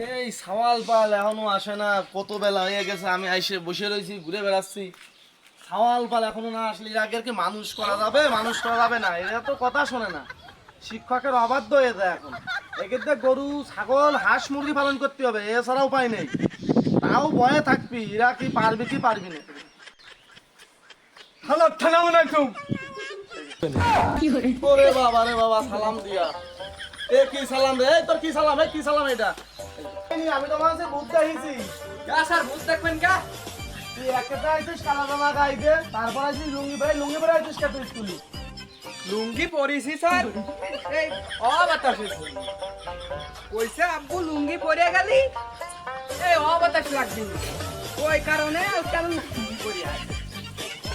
এই সাওয়াল পাল এখনো আসে না, কত বেলা হয়ে গেছে, আমি আইসে বসে রয়েছি ঘুরে বেড়াচ্ছি। সাওয়াল পাল এখনো না আসলে এর আগের কি মানুষ করা যাবে? মানুষ করা যাবে না, এরা তো কথা শোনে না, শিক্ষকের অবাধ্য হয়ে যায় এখন। এক্ষেত্রে গরু ছাগল হাঁস মুরগি পালন করতে হবে, এছাড়া উপায় নেই। তাও ভয়ে থাকবি, এরা কি পারবি কি পারবি না। হ্যালো, আসসালামু আলাইকুম। ওরে বাবা রে বাবা, সালাম দিয়া। এ কি সালাম রে? এই তোর কি সালাম? এই কি সালাম এটা? আমি তোমার কাছে বুঝতে আইছি। কা স্যার বুঝ দেখবেন কা? তুই একটা আইছিস কালা জামা গাইতে, তারপর আইছিস লুঙ্গি পরে আইছিস কত স্কুলে। লুঙ্গি পরিছি স্যার। এই বাতাস কইছে আব্বু লুঙ্গি পরে গেলি, এই বাতাস লাগবি ওই কারণে কারণ লুঙ্গি পরে আয়।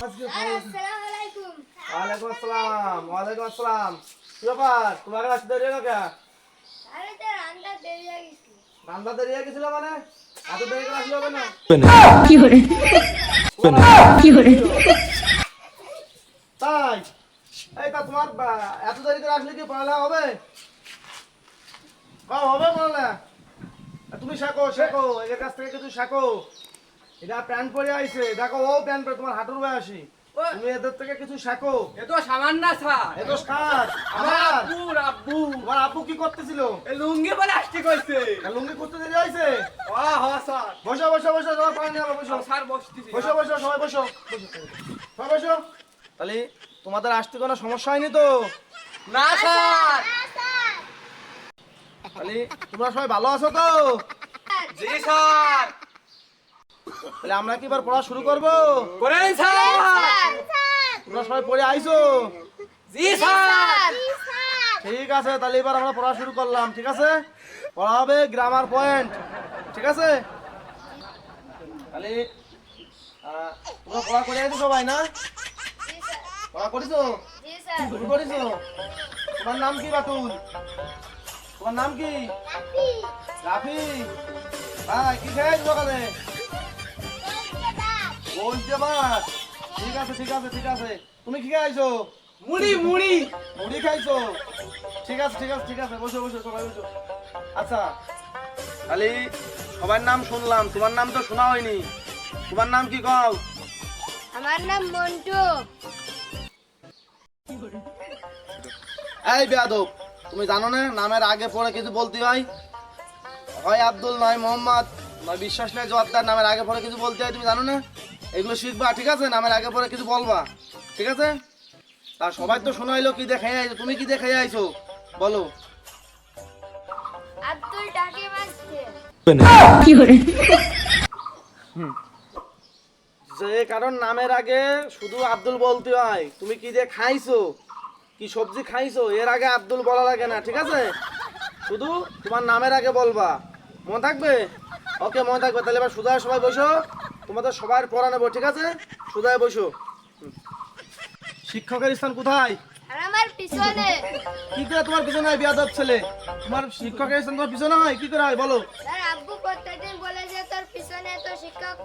আসসালামু আলাইকুম। ওয়ালাইকুম আসসালাম। ওয়ালাইকুম আসসালাম। কি ব্যাপার, তোমাকে আসতে দেরি হলো কে? আরে তো রান্না দেরি হয়ে গেছে। রান্না দেরি হয়ে গেছিল মানে? এত দেরি করে আসলে হবে না? তাই এই তা তোমার এত দেরি করে আসলে কি পড়ালেখা হবে? হবে পড়ালেখা? তুমি শেখো শেখো, এর কাছ থেকে কিছু শেখো। এটা প্যান্ট পরে আইছে, দেখো ও প্যান্ট পরে তোমার হাঁটুর বয়সী। তুমি এদের থেকে কিছু শেখো। এ তো সামান্য স্যার। এ তো কাজ আমার আমার। আব্বু তোমার আব্বু কি করতেছিল? এই লুঙ্গি পরে আসতে কইছে। লুঙ্গি করতে দেরি হয়েছে? স্যার। বসো বসো বসো, সবাই পানি নিয়ে বসো। স্যার বসতেছি। বসো বসো সবাই বসো। সবাই বসো। তাহলে তোমাদের আসতে কোনো সমস্যা হয়নি তো? না স্যার। তাহলে তোমরা সবাই ভালো আছো তো? জি স্যার। তাহলে আমরা কি এবার পড়া শুরু করব? করেন স্যার। তোমরা সবাই পড়ে আইছো? জি স্যার। ঠিক আছে, তাহলে এবার আমরা পড়া শুরু করলাম। ঠিক আছে, পড়া হবে গ্রামার পয়েন্ট। ঠিক আছে, তাহলে তোমরা পড়া করে আইছো সবাই না? জি স্যার। পড়া করেছো? জি স্যার। শুরু করেছো? তোমার নাম কি বাতুল? তোমার নাম কি? রাফি। ভাই কি খেয়েছো সকালে? বলতে পার। ঠিক আছে ঠিক আছে ঠিক আছে। তুমি কি খাইছো? মুড়ি মুড়ি। মুড়ি খাইছো? ঠিক আছে ঠিক আছে ঠিক আছে, বসো বসো সবাই বসো। আচ্ছা, তাহলে সবার নাম শুনলাম, তোমার নাম তো শোনা হয়নি। তোমার নাম কি কও? আমার নাম মন্টু। এই বেয়াদব, তুমি জানো না নামের আগে পরে কিছু বলতে হয়? হয় আব্দুল, নয় মোহাম্মদ, নয় বিশ্বাস, নয় জোয়ারদার, নামের আগে পরে কিছু বলতে হয়, তুমি জানো না? এগুলো শিখবা, ঠিক আছে? নামের আগে পরে কিছু বলবা, ঠিক আছে? তা সবাই তো শোনা হইলো, কি দেখে আইছো? তুমি কি দেখে আইছো বলো? আব্দুল টাকি মারছে। যে কারণ নামের আগে শুধু আব্দুল বলতে হয়। তুমি কি দিয়ে খাইছো, কি সবজি খাইছো, এর আগে আব্দুল বলা লাগে না, ঠিক আছে? শুধু তোমার নামের আগে বলবা, মনে থাকবে? ওকে, মনে থাকবে। তাহলে এবার সুদায় সবাই বসো, তোমাদের সবার পড়া নেবো, ঠিক আছে? সুদায় বসো। শিক্ষকের স্থান কোথায়? আর আমার পিছনে। কি করে তোমার পিছনে হয় বিয়াদব ছেলে? তোমার শিক্ষকের স্থান তোমার পিছনে হয়, কি করে হয় বলো? তার আব্বু প্রত্যেকদিন বলে যে তোর পিছনে তো শিক্ষক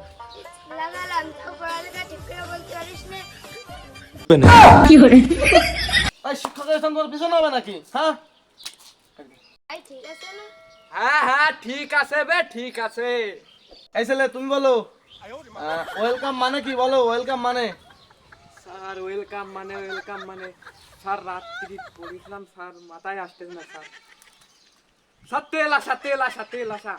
লাগালাম, তো পড়ালেখা ঠিক করে বলতে পারিস না। এই শিক্ষকের স্থান তোমার পিছনে হবে নাকি? হ্যাঁ, ভাই ঠিক আছে না? হ্যাঁ ঠিক আছে বে, ঠিক আছে। এই ছেলে তুমি বলো ওয়েলকাম মানে কি? বলো ওয়েলকাম মানে। স্যার ওয়েলকাম মানে স্যার রাত্রি পড়িছিলাম স্যার, মাথায় আসতেছে না স্যার। স্যার তেল আসা।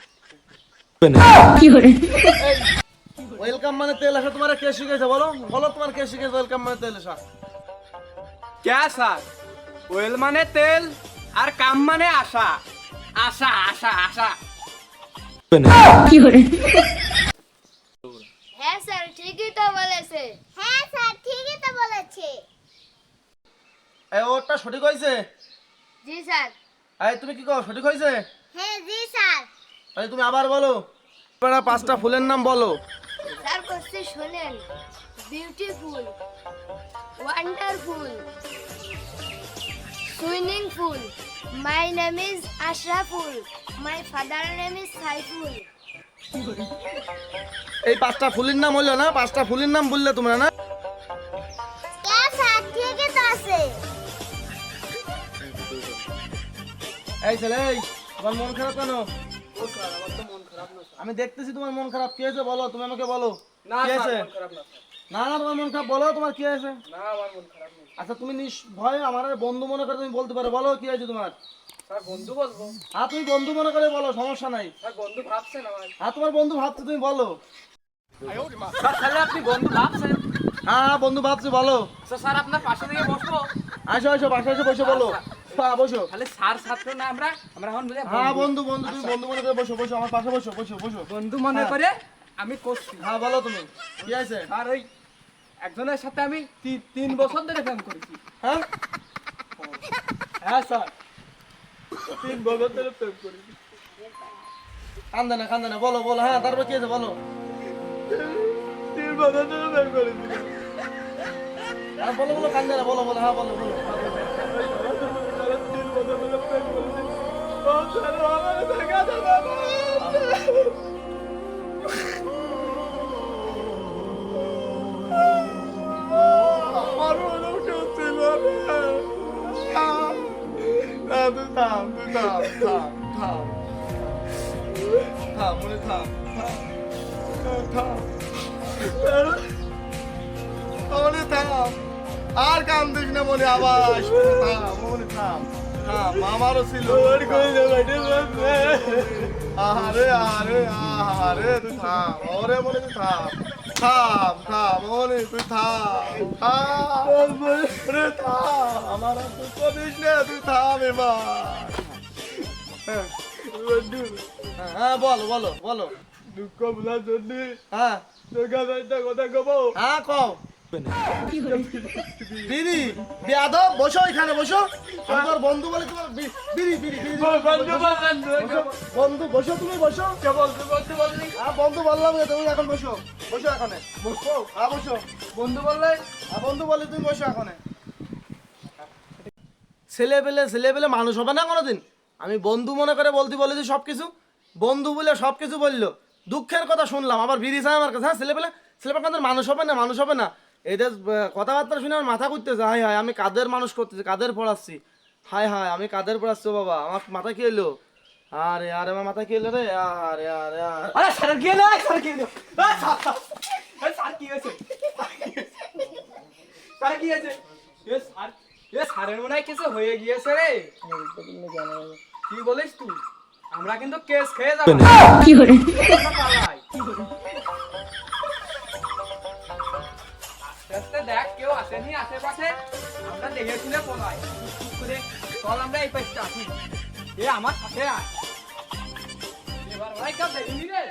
ওয়েলকাম মানে তেল আসা তোমার কে শিখেছে? বলো বলো, তোমার কে শিখেছে ওয়েলকাম মানে তেল আসা? ক্যা স্যার? ওয়েল মানে তেল আর কাম মানে আশা। আশা। হ্যাঁ স্যার, ঠিকই তো বলেছে। হ্যাঁ স্যার, ঠিকই তো বলেছে। এই ওটা সঠিক হয়েছে? জি স্যার। এই তুমি কি কও, সঠিক হয়েছে? হ্যাঁ জি স্যার। তাহলে তুমি আবার বলো। এবার পাঁচটা ফুলের নাম বলো। স্যার করছে শোনেন, beautiful, wonderful, swimming pool, my name is Ashraful, my father name is Saiful. এই পাঁচটা ফুলের নাম হইলো না? পাঁচটা ফুলের নাম বললে তোমরা না? স্যার ঠিকই তো আছে। এই ছেলে, এই তোমার মন খারাপ কেন? ও স্যার আমার তো মন খারাপ না স্যার। আমি দেখতেছি তোমার মন খারাপ, কি হয়েছে বলো, তুমি আমাকে বলো না কি স্যার হয়েছে? মন খারাপ না স্যার। না না তোমার মন খারাপ, বলো তোমার কি হয়েছে। না আমার মন খারাপ নেই আচ্ছা তুমি নির্ভয় আমার বন্ধু মনে করে তুমি বলতে পারো, বলো কি হয়েছে তোমার। স্যার। বন্ধু বলবো হ্যাঁ তুমি বন্ধু মনে করে বলো, সমস্যা নাই। স্যার, বন্ধু ভাবছেন আমার। হ্যাঁ তোমার বন্ধু ভাবছে, তুমি বলো। স্যার তাহলে আপনি বন্ধু ভাবছেন? হ্যাঁ হ্যাঁ বন্ধু ভাবছে, বলো। স্যার আপনার পাশে থেকে বসবো? আসো আসো বাসায় এসে বসে বলো। হ্যাঁ বসো। তাহলে স্যার ছাত্র না আমরা এখন বুঝে হ্যাঁ বন্ধু বন্ধু, তুমি বন্ধু মনে করে বসো, বসো আমার পাশে বসো, বসো বসো। বন্ধু মনে হ্যাঁ। করে আমি করছি। হ্যাঁ বলো তুমি কি আছে। আর ওই একজনের সাথে আমি 3 বছর ধরে প্রেম করেছি। হ্যাঁ হ্যাঁ স্যার 3 বছর ধরে প্রেম করেছি। কান্দে না বলো বলো। হ্যাঁ তারপর কি আছে বলো। 3 বছর ধরে প্রেম করেছি। হ্যাঁ বলো বলো, কান্দে না, বলো বলো। হ্যাঁ বলো বলো। 3 বছর ধরে প্রেম করেছি। ও স্যার আমার দেখা যাবে না। আমার মনে উঠছিল না। তুই থাম, তুই থাম, থাম, থাম। থাম, মনে থাম, থাম। মনে থাম। আর কান্দিস না মনে, আবার আসবে না, থাম, মনে থাম। থাম, আমারও ছিল। আরে আরে আরে তুই থাম, ওরে মনে তুই থাম। থাম থাম মনে তুই থাম। রে থাম, আমার আর তুই করিস না, তুই থাম এবার। হ্যাঁ হ্যাঁ বলো বলো বলো। দুঃখ বোঝার জন্য হ্যাঁ তোর কাছে একটা কথা কব। হ্যাঁ কও। বিড়ি বেয়াদব, বসো এখানে বসো। আমি তোমার বন্ধু বলে তোমার বিড়ি বিড়ি বিড়ি বসো, বন্ধু বসো, তুমি বসো। হ্যাঁ বন্ধু বললাম যে তুমি এখন বসো, বসো এখানে বসো। হ্যাঁ বসো। বন্ধু বললে হ্যাঁ বন্ধু বলে তুমি বসো এখানে। ছেলে পেলে মানুষ হবে না কোনোদিন। আমি বন্ধু মনে করে বলতে বলেছি সবকিছু, বন্ধু বলে সবকিছু বললো। দুঃখের কথা শুনলাম, আবার বিড়ি চাই আমার কাছে। হ্যাঁ ছেলে পেলে মানুষ হবে না, মানুষ হবে না। এদের কথাবার্তা শুনে আমার মাথা ঘুরতেছে। হায় হায়, আমি কাদের মানুষ করতেছি, কাদের পড়াচ্ছি। হায় হায়, আমি কাদের পড়াচ্ছি ও বাবা, আমার মাথা কি এলো। আরে আরে আমার মাথা কি এলো রে। আরে আরে আরে আরে স্যার কি হলো? স্যার কি হলো? স্যার কি হয়েছে? স্যার কি হয়েছে? স্যারের মনে হয় কিছু হয়ে গিয়েছে রে। কি বলিস তুই? আমরা কিন্তু কেস খেয়ে যাবো। কি করে পালাই? আস্তে আস্তে দেখ কেউ আসেনি আশেপাশে, আমরা দেখে শুনে পলাই। চল আমরা এই পাশটা আসি। এ আমার সাথে আয়। এবার ভাই কেউ দেখিনি রে।